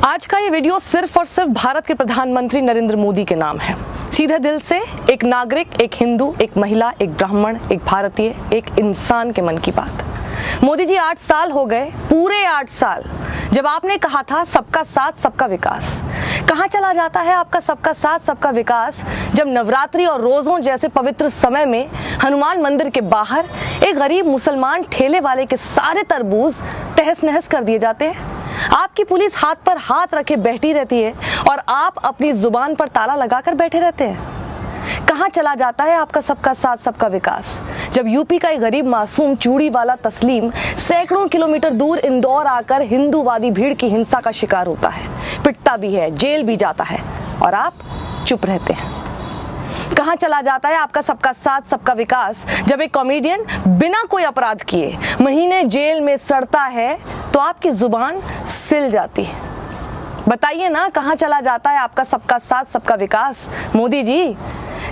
आज का ये वीडियो सिर्फ और सिर्फ भारत के प्रधानमंत्री नरेंद्र मोदी के नाम है। सीधे दिल से एक नागरिक, एक हिंदू, एक महिला, एक ब्राह्मण, एक भारतीय, एक इंसान के मन की बात। मोदी जी 8 साल हो गए, पूरे 8 साल, जब आपने कहा था सबका साथ सबका विकास। कहाँ चला जाता है आपका सबका साथ सबका विकास, जब नवरात्रि और रोजों जैसे पवित्र समय में हनुमान मंदिर के बाहर एक गरीब मुसलमान ठेले वाले के सारे तरबूज तहस नहस कर दिए जाते हैं। आपकी पुलिस हाथ पर हाथ रखे बैठी रहती है और आप अपनी जुबान पर ताला लगाकर बैठे रहते हैं। कहाँ चला जाता है आपका सबका साथ सबका विकास, जब यूपी का एक गरीब मासूम चूड़ी वाला तस्लीम सैकड़ों किलोमीटर दूर इंदौर आकर हिंदूवादी भीड़ की हिंसा का शिकार होता है, पिटता भी है, जेल भी जाता है और आप चुप रहते हैं। कहाँ चला जाता है आपका सबका साथ सबका विकास, जब एक कॉमेडियन बिना कोई अपराध किए महीने जेल में सड़ता है तो आपकी जुबान सिल जाती है। बताइए ना, कहाँ चला जाता है आपका सबका साथ सबका विकास मोदी जी,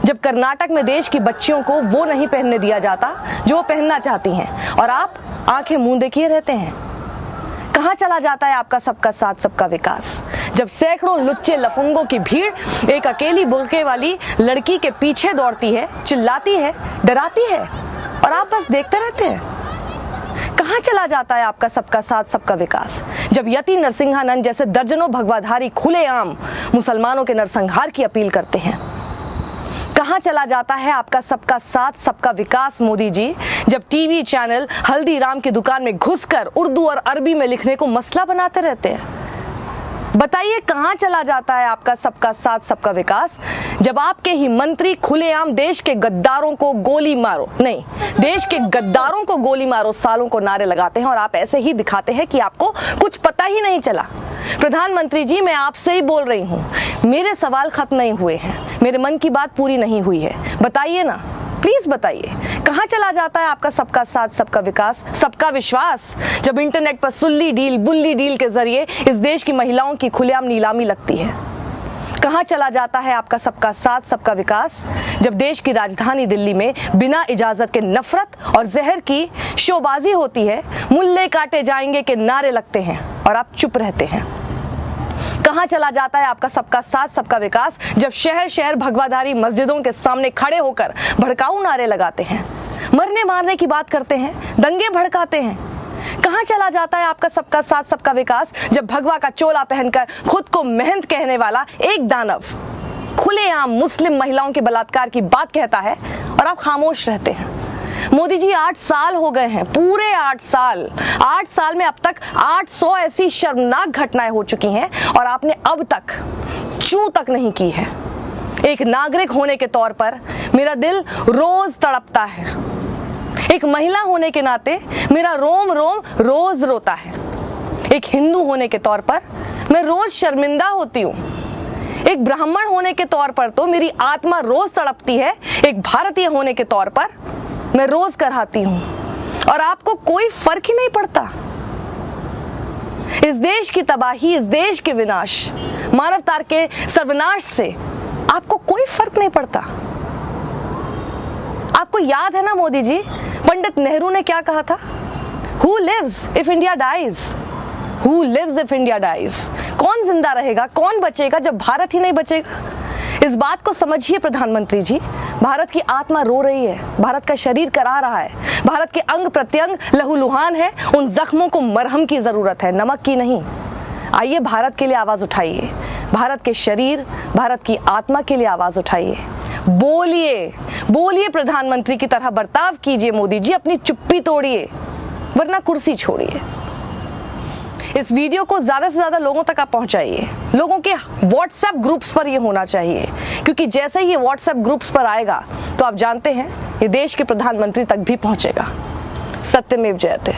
जब कर्नाटक में देश की बच्चियों को वो नहीं पहनने दिया जाता जो वो पहनना चाहती हैं और आप आंखें मूंदे किए रहते हैं। कहाँ चला जाता है आपका सबका साथ सबका विकास, जब सैकड़ों लुच्चे लफंगों की भीड़ एक अकेली बुर्के वाली लड़की के पीछे दौड़ती है, चिल्लाती है, डराती है और आप बस देखते रहते हैं। कहाँ चला जाता है आपका सबका साथ सबका विकास, जब यति नरसिंहानंद जैसे दर्जनों भगवाधारी खुलेआम मुसलमानों के नरसंहार की अपील करते हैं। कहाँ चला जाता है आपका सबका साथ सबका विकास मोदी जी, जब टीवी चैनल हल्दीराम की दुकान में घुसकर उर्दू और अरबी में लिखने को मसला बनाते रहते हैं। बताइए, कहाँ चला जाता है आपका सबका साथ सबका विकास, जब आपके ही मंत्री खुलेआम देश के गद्दारों को गोली मारो, नहीं, देश के गद्दारों को गोली मारो सालों को नारे लगाते हैं और आप ऐसे ही दिखाते हैं कि आपको कुछ पता ही नहीं चला। प्रधानमंत्री जी, मैं आपसे ही बोल रही हूँ, मेरे सवाल खत्म नहीं हुए हैं, मेरे मन की बात पूरी नहीं हुई है। बताइए ना, प्लीज बताइए, कहाँ चला जाता है आपका सबका साथ सबका विकास, सबका विश्वास, जब इंटरनेट पर सुल्ली डील बुल्ली डील के जरिए इस देश की महिलाओं की खुलेआम नीलामी लगती है। कहाँ चला जाता है आपका सबका साथ सबका विकास, जब देश की राजधानी दिल्ली में बिना इजाजत के नफरत और जहर की शोबाजी होती है, मुल्ले काटे जाएंगे के नारे लगते हैं और आप चुप रहते हैं। कहाँ चला जाता है आपका सबका साथ सबका विकास, जब शहर शहर भगवाधारी मस्जिदों के सामने खड़े होकर भड़काऊ नारे लगाते हैं, मरने मारने की बात करते हैं, दंगे भड़काते हैं। कहाँ चला जाता है आपका सबका साथ सबका विकास, जब भगवा का चोला पहनकर खुद को महंत कहने वाला एक दानव खुलेआम मुस्लिम महिलाओं के बलात्कार की बात कहता है और आप खामोश रहते हैं। मोदी जी 8 साल हो गए हैं, पूरे 8 साल। 8 साल में अब तक 800 ऐसी शर्मनाक घटनाएं हो चुकी हैं और आपने अब तक चूं तक नहीं की है। एक नागरिक होने के तौर पर मेरा दिल रोज तड़पता है, एक महिला होने के नाते मेरा रोम रोम रोज रोता है, एक हिंदू होने के तौर पर मैं रोज शर्मिंदा होती हूँ, एक ब्राह्मण होने के तौर पर तो मेरी आत्मा रोज तड़पती है, एक भारतीय होने के तौर पर मैं रोज कराहती हूँ और आपको कोई फर्क ही नहीं पड़ता। इस देश की तबाही, इस देश के विनाश, मानवता के सर्वनाश से आपको कोई फर्क नहीं पड़ता। आपको याद है ना मोदी जी, पंडित नेहरू ने क्या कहा था? Who lives if India dies? Who lives if India dies? कौन जिंदा रहेगा, कौन बचेगा जब भारत ही नहीं बचेगा? इस बात को समझिए प्रधानमंत्री जी, भारत की आत्मा रो रही है, भारत का शरीर करा रहा है, भारत के अंग प्रत्यंग लहूलुहान है, उन जख्मों को मरहम की जरूरत है, नमक की नहीं। आइए भारत के लिए आवाज उठाइए, भारत के शरीर, भारत की आत्मा के लिए आवाज उठाइए। बोलिए, बोलिए, प्रधानमंत्री की तरह बर्ताव कीजिए मोदी जी, अपनी चुप्पी तोड़िए वरना कुर्सी छोड़िए। इस वीडियो को ज्यादा से ज्यादा लोगों तक आप पहुंचाइए, लोगों के व्हाट्सएप ग्रुप्स पर ये होना चाहिए, क्योंकि जैसे ही ये व्हाट्सएप ग्रुप्स पर आएगा तो आप जानते हैं ये देश के प्रधानमंत्री तक भी पहुंचेगा। सत्यमेव जयते।